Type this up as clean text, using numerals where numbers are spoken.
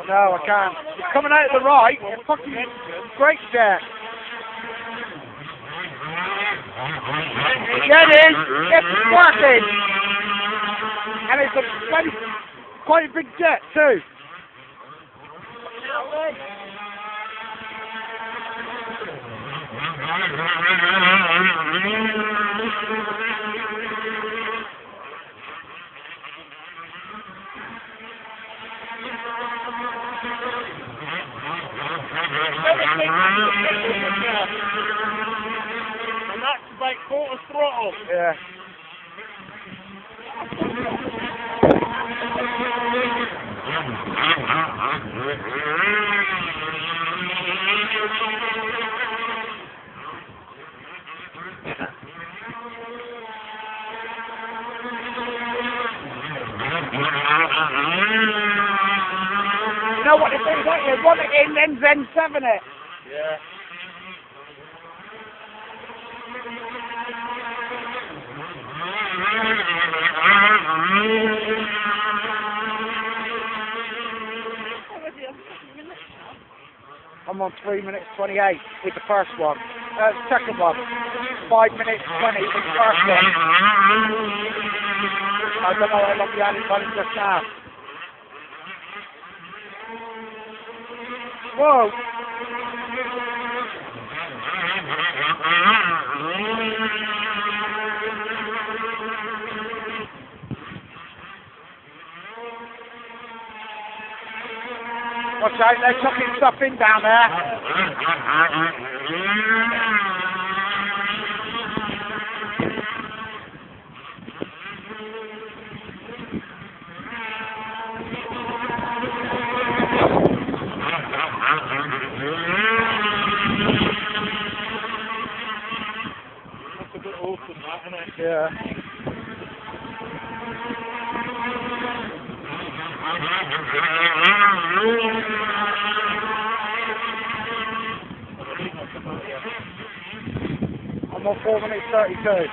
No, I can't. It's coming out of the right. Fucking great set. Yeah, it is. It's working. And it's a quite a big jet too. And that's about quarter throttle. Yeah. You know what they say, don't you? Want it in, then 7 it. Yeah. I'm on 3 minutes 28 with the first one. Second one. 5 minutes 20 with the first one. I don't know how long we had it running just now. Whoa! Watch out, they're chucking stuff in down there. That's a bit awesome, that, isn't it? Yeah. I'm on 4 minutes 32.